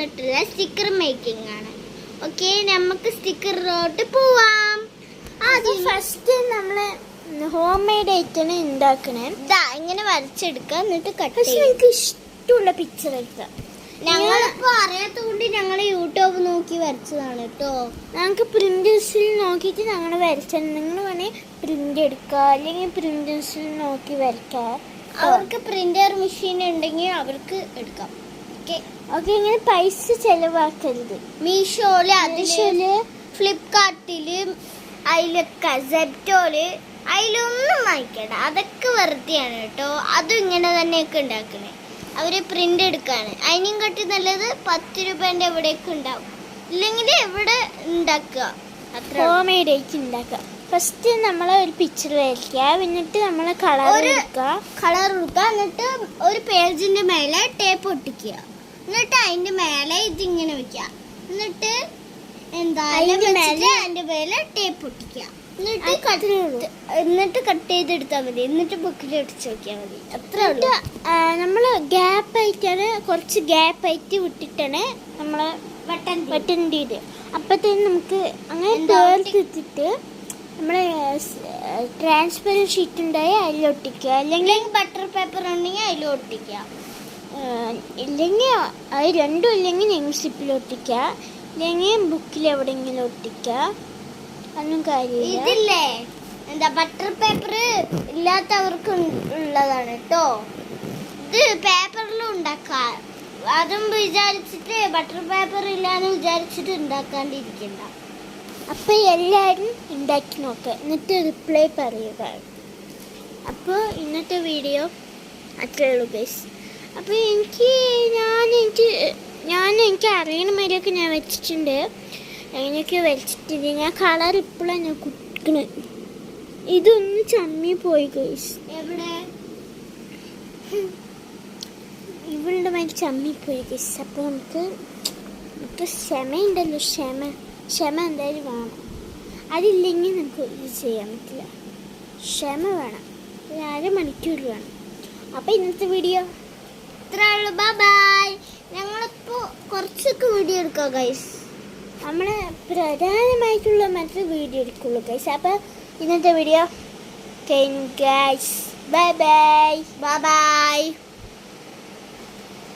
വന്നിട്ടുള്ള sticker making ആണ്. Okay, നമുക്ക് സ്റ്റിക്കറിലോട്ട് പോവാം. ഫസ്റ്റ് നമ്മള് ഹോം മെയ്ഡ് ആയിട്ടാണ് ഉണ്ടാക്കണേ. ഇങ്ങനെ വരച്ചെടുക്കുക, എന്നിട്ട് കട്ട് പക്ഷെ എനിക്ക് ഇഷ്ടമുള്ള പിക്ചർ എടുക്കാം. ഞങ്ങളിപ്പോ അറിയാത്തതുകൊണ്ട് ഞങ്ങൾ യൂട്യൂബ് നോക്കി വരച്ചതാണ് കേട്ടോ. ഞങ്ങൾക്ക് പ്രിന്റേഴ്സിൽ നോക്കിയിട്ട് ഞങ്ങൾ വരച്ചാൽ നിങ്ങൾ വേണേൽ പ്രിന്റ് എടുക്കുക, അല്ലെങ്കിൽ പ്രിന്റേഴ്സിൽ നോക്കി വരയ്ക്കാം. അവർക്ക് പ്രിന്റർ മെഷീൻ ഉണ്ടെങ്കിൽ അവർക്ക് എടുക്കാം. ഓക്കെ, ഇങ്ങനെ പൈസ ചെലവാക്കരുത്. മീഷോയില്, അതില് ഫ്ലിപ്കാർട്ടില്, അതിലൊക്കെ സെപ്റ്റോയില്, അതിലൊന്നും വാങ്ങിക്കണ്ട. അതൊക്കെ വെറുതെയാണ് കേട്ടോ. അതും ഇങ്ങനെ തന്നെയൊക്കെ ഉണ്ടാക്കണേ. അവര് പ്രിന്റ് എടുക്കാണ്. അതിനും കട്ടി നല്ലത് 10 രൂപേന്റെ എവിടെയൊക്കെ ഉണ്ടാവും. ഇല്ലെങ്കിൽ എവിടെ ഉണ്ടാക്കുക, അത്ര ഹോം മെയ്ഡ് ആയിട്ട് ഉണ്ടാക്കുക. ഫസ്റ്റ് നമ്മൾ ഒരു പിക്ചർ വരയ്ക്കുക, എന്നിട്ട് നമ്മൾ കളർ കൊടുക്കുക, എന്നിട്ട് ഒരു പേജിന്റെ മേലെ ടേപ്പ് ഒട്ടിക്കുക, എന്നിട്ട് അതിന്റെ മേലെ ഇതിങ്ങനെ വെക്കുക, എന്നിട്ട് അതിന്റെ മേലെ ടേപ്പ് ഒട്ടിക്കുക, എന്നിട്ട് കട്ട് ചെയ്തെടുത്താൽ മതി. എന്നിട്ട് ബുക്കിൽ ഒട്ടിച്ച് നോക്കിയാൽ മതി. അത്ര നമ്മൾ ഗ്യാപ്പ് ആയിട്ടാണ്, കുറച്ച് ഗ്യാപ്പ് ആയിട്ട് വിട്ടിട്ടാണ് നമ്മള് വെട്ടേണ്ടത്. അപ്പത്തേനും നമുക്ക് അങ്ങനെ തേർത്തിട്ട് നമ്മള് ട്രാൻസ്പെറൻറ്റ് ഷീറ്റ് ഉണ്ടായി അതിൽ ഒട്ടിക്കുക, അല്ലെങ്കിൽ ബട്ടർ പേപ്പർ ഉണ്ടെങ്കിൽ അതിൽ ഒട്ടിക്കുക, ഇല്ലെങ്കിൽ അത് രണ്ടും ഇല്ലെങ്കിൽ നെയിം സ്ലിപ്പിൽ ഒട്ടിക്കുക, ഇല്ലെങ്കിൽ ബുക്കിൽ എവിടെയെങ്കിലും ഒട്ടിക്കുക. അതൊന്നും കാര്യമില്ല. ഇതില്ലേ ബട്ടർ പേപ്പർ ഇല്ലാത്തവർക്ക് ഉള്ളതാണ് കേട്ടോ. ഇത് പേപ്പറിലും ഉണ്ടാക്കാം. അതും വിചാരിച്ചിട്ട് ബട്ടർ പേപ്പർ ഇല്ലാന്ന് വിചാരിച്ചിട്ട് ഉണ്ടാക്കാണ്ടിരിക്കണ്ട. അപ്പോൾ എല്ലാവരും ഉണ്ടാക്കി നോക്കുക, എന്നിട്ട് റിപ്ലൈ പറയുക. അപ്പോൾ ഇന്നത്തെ വീഡിയോ അത്രേ ഉള്ളൂ ഗൈസ്. അപ്പോൾ എനിക്ക് അറിയണ മാതിരിയൊക്കെ ഞാൻ വെച്ചിട്ടുണ്ട്. അങ്ങനെയൊക്കെ വരച്ചിട്ടുണ്ട്. ഞാൻ കളർ ഇപ്പോഴാണ് ഞാൻ കുടിക്കണേ. ഇതൊന്ന് ചമ്മി പോയി ഗൈസ്. എവിടെ? ഇവളുടെ മാതിരി ചമ്മിപ്പോയി ഗൈസ്. അപ്പോൾ നമുക്ക് ക്ഷമയുണ്ടല്ലോ, ക്ഷമ എന്തായാലും വേണം. അതില്ലെങ്കിൽ നമുക്ക് ഇത് ചെയ്യാൻ പറ്റില്ല. ക്ഷമ വേണം. ഒരു അരമണിക്കൂർ വേണം. അപ്പോൾ ഇന്നത്തെ വീഡിയോ ഇത്രേ ഉള്ളൂ. ബൈ. ഞങ്ങളിപ്പോൾ കുറച്ചൊക്കെ വീഡിയോ എടുക്കാം ഗൈസ്. നമ്മൾ പ്രധാനമായിട്ടുള്ള മാത്രമേ വീഡിയോ എടുക്കുള്ളൂ ഗൈസ്. അപ്പോൾ ഇന്നത്തെ വീഡിയോ ഗൈസ്. Bye bye.